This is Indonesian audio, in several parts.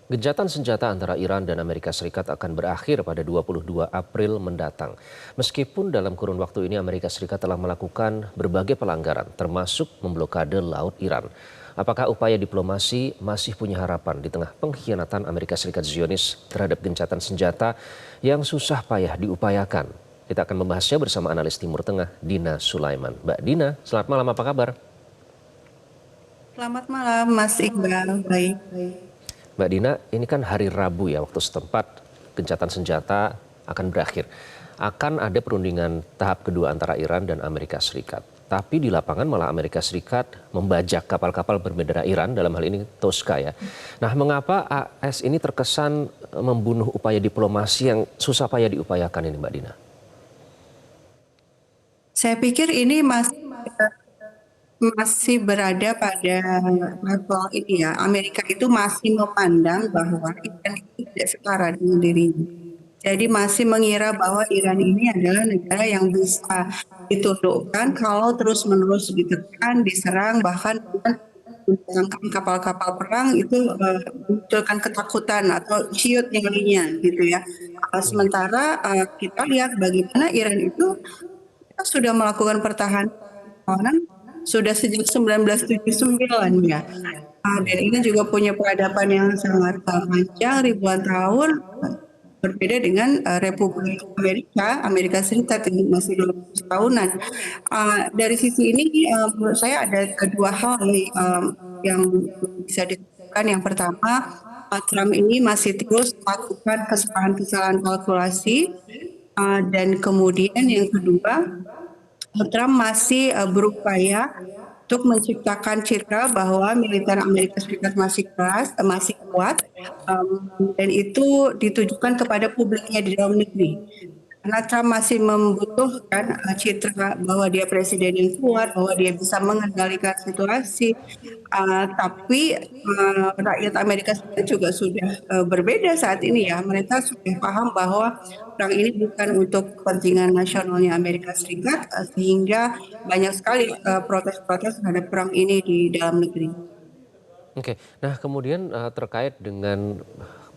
Gencatan senjata antara Iran dan Amerika Serikat akan berakhir pada 22 April mendatang. Meskipun dalam kurun waktu ini Amerika Serikat telah melakukan berbagai pelanggaran, termasuk memblokade laut Iran. Apakah upaya diplomasi masih punya harapan di tengah pengkhianatan Amerika Serikat Zionis terhadap gencatan senjata yang susah payah diupayakan? Kita akan membahasnya bersama analis Timur Tengah Dina Sulaiman. Mbak Dina, selamat malam, apa kabar? Selamat malam, Mas Iqbal. Baik. Mbak Dina, ini kan hari Rabu ya waktu setempat gencatan senjata akan berakhir. Akan ada perundingan tahap kedua antara Iran dan Amerika Serikat. Tapi di lapangan malah Amerika Serikat membajak kapal-kapal berbendera Iran, dalam hal ini Tosca ya. Nah, mengapa AS ini terkesan membunuh upaya diplomasi yang susah payah diupayakan ini, Mbak Dina? Saya pikir ini masih berada pada level ini ya. Amerika itu masih memandang bahwa Iran itu tidak setara dengan dirinya. Jadi masih mengira bahwa Iran ini adalah negara yang bisa ditundukkan kalau terus-menerus ditekan, diserang, bahkan dengan menggunakan kapal-kapal perang itu munculkan ketakutan atau ciut nyalinya gitu ya. Sementara kita lihat bagaimana Iran itu sudah melakukan pertahanan sudah sejak 1979 ya. Dan ini juga punya peradaban yang sangat panjang ribuan tahun, berbeda dengan Republik Amerika Serikat yang masih 20 tahunan. Dari sisi ini menurut saya ada dua hal yang bisa ditemukan. Yang pertama, Trump ini masih terus melakukan kesalahan-kesalahan kalkulasi, dan kemudian yang kedua, Trump masih berupaya untuk menciptakan citra bahwa militer Amerika Serikat masih keras, masih kuat, dan itu ditujukan kepada publiknya di dalam negeri. Karena Trump masih membutuhkan citra bahwa dia presiden yang kuat, bahwa dia bisa mengendalikan situasi. Tapi rakyat Amerika Serikat juga sudah berbeda saat ini ya. Mereka sudah paham bahwa perang ini bukan untuk kepentingan nasionalnya Amerika Serikat, sehingga banyak sekali protes-protes terhadap perang ini di dalam negeri. Oke, nah kemudian terkait dengan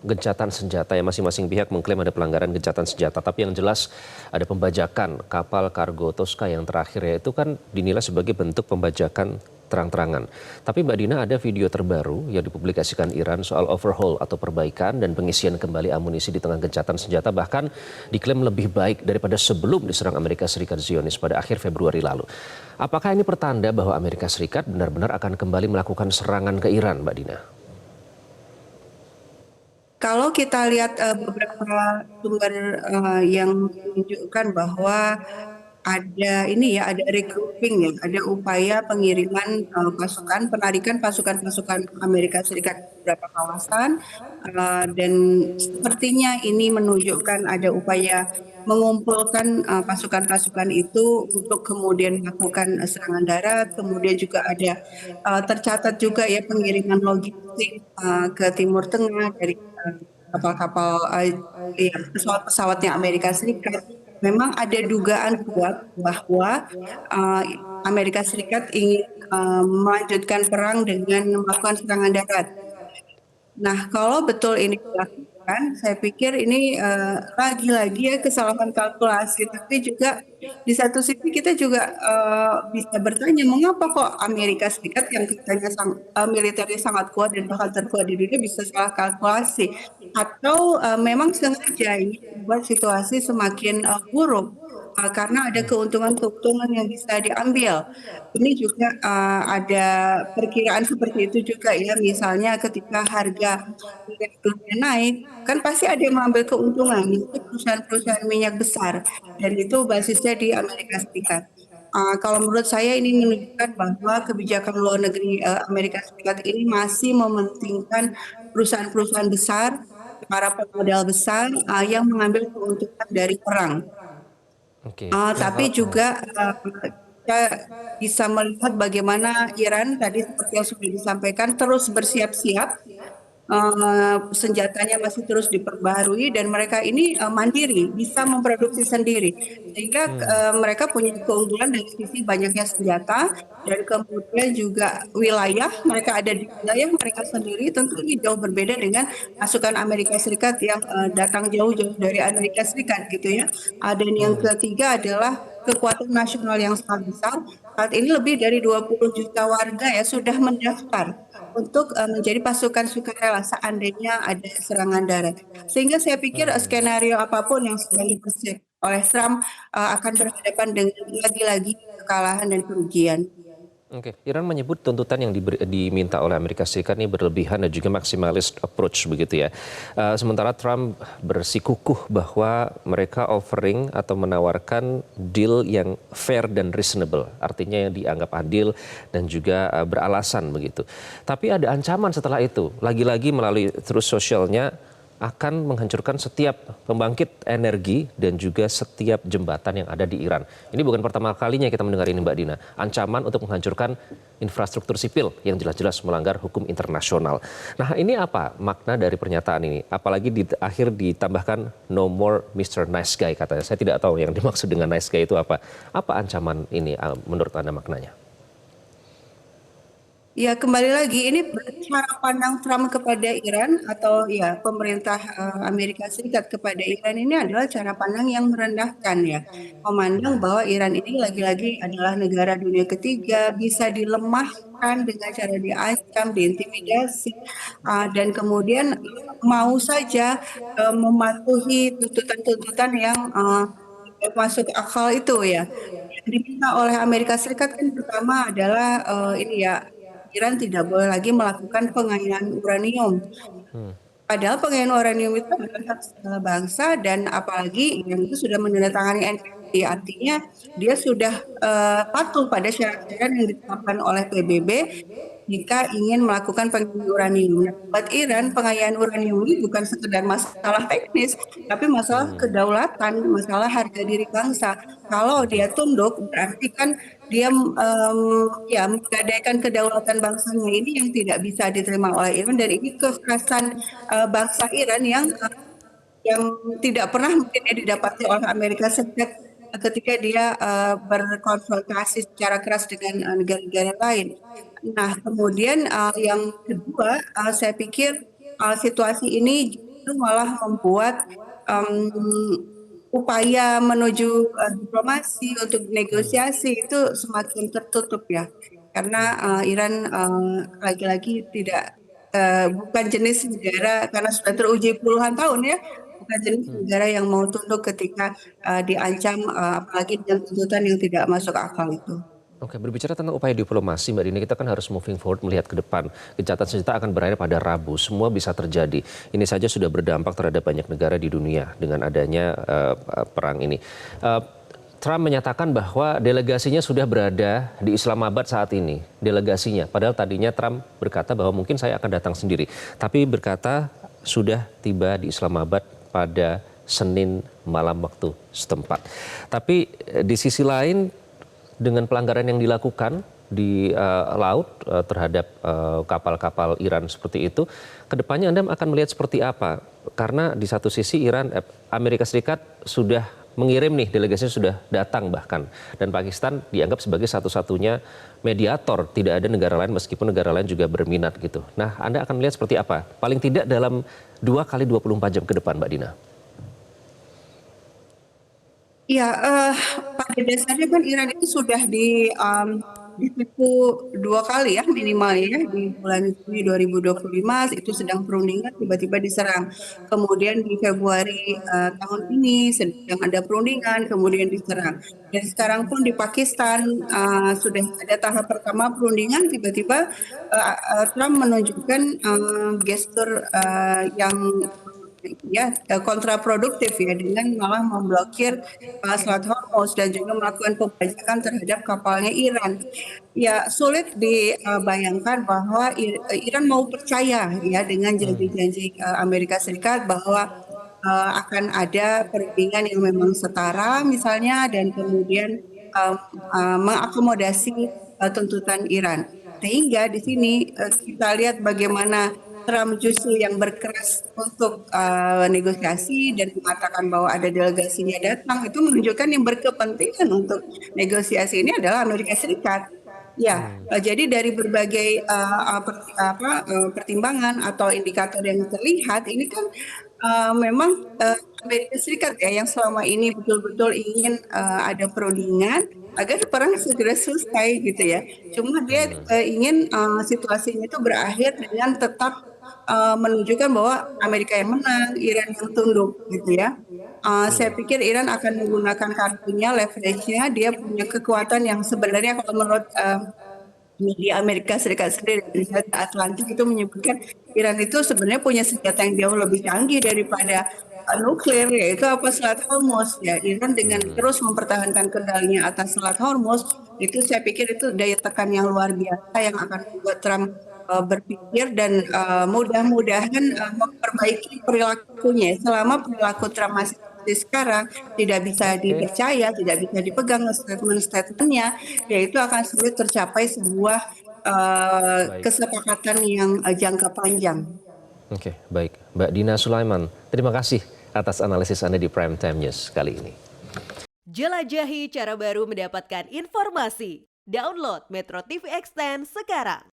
gencatan senjata ya, masing-masing pihak mengklaim ada pelanggaran gencatan senjata, tapi yang jelas ada pembajakan kapal kargo Tosca yang terakhir ya, itu kan dinilai sebagai bentuk pembajakan terang-terangan. Tapi Mbak Dina, ada video terbaru yang dipublikasikan Iran soal overhaul atau perbaikan dan pengisian kembali amunisi di tengah gencatan senjata, bahkan diklaim lebih baik daripada sebelum diserang Amerika Serikat Zionis pada akhir Februari lalu. Apakah ini pertanda bahwa Amerika Serikat benar-benar akan kembali melakukan serangan ke Iran, Mbak Dina? Kalau kita lihat beberapa sumber yang menunjukkan bahwa ada regrouping ya, ada upaya pengiriman pasukan, penarikan pasukan-pasukan Amerika Serikat ke beberapa kawasan, dan sepertinya ini menunjukkan ada upaya mengumpulkan pasukan-pasukan itu untuk kemudian melakukan serangan darat. Kemudian juga ada tercatat juga ya pengiriman logistik ke Timur Tengah dari kapal-kapal, pesawat-pesawatnya Amerika Serikat. Memang ada dugaan kuat bahwa Amerika Serikat ingin melanjutkan perang dengan melakukan serangan darat. Nah, kalau betul ini dilakukan, saya pikir ini lagi-lagi ya kesalahan kalkulasi. Tapi juga di satu sisi kita juga bisa bertanya, mengapa kok Amerika Serikat yang katanya militernya sangat kuat dan bahkan terkuat di dunia bisa salah kalkulasi? Atau memang sengaja ini membuat situasi semakin buruk karena ada keuntungan-keuntungan yang bisa diambil. Ini juga ada perkiraan seperti itu juga ya, misalnya ketika harga minyak dunia naik, kan pasti ada yang mengambil keuntungan, itu perusahaan-perusahaan minyak besar, dan itu basisnya di Amerika Serikat. Kalau menurut saya ini menunjukkan bahwa kebijakan luar negeri Amerika Serikat ini masih mementingkan perusahaan-perusahaaan besar, para pemodal besar yang mengambil keuntungan dari perang. Oke, nah Tapi juga kita bisa melihat bagaimana Iran tadi seperti yang sudah disampaikan terus bersiap-siap senjatanya masih terus diperbaharui dan mereka ini mandiri, bisa memproduksi sendiri. Sehingga mereka punya keunggulan dari sisi banyaknya senjata dan kemudian juga wilayah, mereka ada di wilayah mereka sendiri, tentu ini jauh berbeda dengan pasukan Amerika Serikat yang datang jauh-jauh dari Amerika Serikat gitu ya. Dan yang ketiga adalah kekuatan nasional yang sangat besar. Saat ini lebih dari 20 juta warga ya sudah mendaftar untuk menjadi pasukan sukarela seandainya ada serangan darat. Sehingga saya pikir skenario apapun yang sedang dipersiapkan oleh Trump akan berhadapan dengan lagi-lagi kekalahan dan kerugian. Oke, Iran menyebut tuntutan yang diminta oleh Amerika Serikat ini berlebihan dan juga maksimalis approach begitu ya. Sementara Trump bersikukuh bahwa mereka offering atau menawarkan deal yang fair dan reasonable, artinya yang dianggap adil dan juga beralasan begitu. Tapi ada ancaman setelah itu, lagi-lagi melalui terus sosialnya akan menghancurkan setiap pembangkit energi dan juga setiap jembatan yang ada di Iran. Ini bukan pertama kalinya kita mendengar ini Mbak Dina. Ancaman untuk menghancurkan infrastruktur sipil yang jelas-jelas melanggar hukum internasional. Nah ini apa makna dari pernyataan ini? Apalagi di akhir ditambahkan no more Mr. Nice Guy katanya. Saya tidak tahu yang dimaksud dengan nice guy itu apa. Apa ancaman ini menurut Anda maknanya? Ya, kembali lagi ini cara pandang Trump kepada Iran atau ya pemerintah Amerika Serikat kepada Iran ini adalah cara pandang yang merendahkan ya. Memandang bahwa Iran ini lagi-lagi adalah negara dunia ketiga, bisa dilemahkan dengan cara diancam, diintimidasi, dan kemudian mau saja mematuhi tuntutan-tuntutan yang tidak masuk akal itu ya. Yang diminta oleh Amerika Serikat kan pertama adalah ini ya Iran tidak boleh lagi melakukan pengayaan uranium. Padahal pengayaan uranium itu adalah hak segala bangsa dan apalagi Iran itu sudah menandatangani NPT, artinya dia sudah patuh pada syarat-syarat yang ditetapkan oleh PBB jika ingin melakukan pengayaan uranium. Nah, buat Iran, pengayaan uranium ini bukan sekedar masalah teknis, tapi masalah kedaulatan, masalah harga diri bangsa. Kalau dia tunduk, berarti kan dia ya menggadaikan kedaulatan bangsanya ini yang tidak bisa diterima oleh Iran dan ini kekerasan bangsa Iran yang tidak pernah mungkin ya didapati oleh Amerika Serikat ketika dia berkonfrontasi secara keras dengan negara-negara lain. Nah, kemudian yang kedua, saya pikir situasi ini justru malah membuat em, upaya menuju diplomasi untuk negosiasi itu semakin tertutup ya, karena Iran lagi-lagi tidak bukan jenis negara karena sudah teruji puluhan tahun ya, bukan jenis negara yang mau tunduk ketika diancam apalagi dengan tuntutan yang tidak masuk akal itu. Oke, berbicara tentang upaya diplomasi, Mbak Dini, kita kan harus moving forward melihat ke depan. Gencatan senjata akan berakhir pada Rabu, semua bisa terjadi. Ini saja sudah berdampak terhadap banyak negara di dunia dengan adanya perang ini. Trump menyatakan bahwa delegasinya sudah berada di Islamabad saat ini, delegasinya. Padahal tadinya Trump berkata bahwa mungkin saya akan datang sendiri. Tapi berkata sudah tiba di Islamabad pada Senin malam waktu setempat. Tapi di sisi lain, dengan pelanggaran yang dilakukan di laut terhadap kapal-kapal Iran seperti itu, kedepannya Anda akan melihat seperti apa? Karena di satu sisi Amerika Serikat sudah mengirim nih, delegasinya sudah datang bahkan. Dan Pakistan dianggap sebagai satu-satunya mediator, tidak ada negara lain meskipun negara lain juga berminat gitu. Nah, Anda akan melihat seperti apa? Paling tidak dalam 2 kali 24 jam ke depan, Mbak Dina. Ya, pada dasarnya kan Iran itu sudah ditipu 2 kali ya minimal ya di bulan Juni 2025 itu sedang perundingan tiba-tiba diserang. Kemudian di Februari tahun ini sedang ada perundingan kemudian diserang. Dan sekarang pun di Pakistan sudah ada tahap pertama perundingan tiba-tiba Trump menunjukkan gestur yang ya kontraproduktif ya dengan malah memblokir Selat Hormuz dan juga melakukan pembajakan terhadap kapalnya Iran. Ya sulit dibayangkan bahwa Iran mau percaya ya dengan janji-janji Amerika Serikat bahwa akan ada perundingan yang memang setara misalnya dan kemudian mengakomodasi tuntutan Iran. Sehingga di sini kita lihat bagaimana Trump justru yang berkeras untuk negosiasi dan mengatakan bahwa ada delegasinya datang, itu menunjukkan yang berkepentingan untuk negosiasi ini adalah Amerika Serikat. Ya, jadi dari berbagai pertimbangan atau indikator yang terlihat, ini kan memang Amerika Serikat ya yang selama ini betul-betul ingin ada perundingan agar perang segera selesai gitu ya. Cuma dia ingin situasinya itu berakhir dengan tetap menunjukkan bahwa Amerika yang menang, Iran yang tunduk gitu ya. Saya pikir Iran akan menggunakan kartunya, leverage-nya, dia punya kekuatan yang sebenarnya kalau menurut media Amerika Serikat sendiri dari Atlantik itu menyebutkan Iran itu sebenarnya punya senjata yang jauh lebih canggih daripada nuklir, yaitu apa Selat Hormuz ya. Iran dengan terus mempertahankan kendalinya atas Selat Hormuz itu saya pikir itu daya tekan yang luar biasa yang akan membuat Trump berpikir dan mudah-mudahan memperbaiki perilakunya. Selama perilaku Trump masih seperti sekarang tidak bisa Oke, dipercaya, tidak bisa dipegang statement-statementnya, ya itu akan sulit tercapai sebuah baik. kesepakatan yang jangka panjang. Oke, baik. Mbak Dina Sulaiman, terima kasih atas analisis Anda di Prime Time News kali ini. Jelajahi cara baru mendapatkan informasi. Download Metro TV Extend sekarang.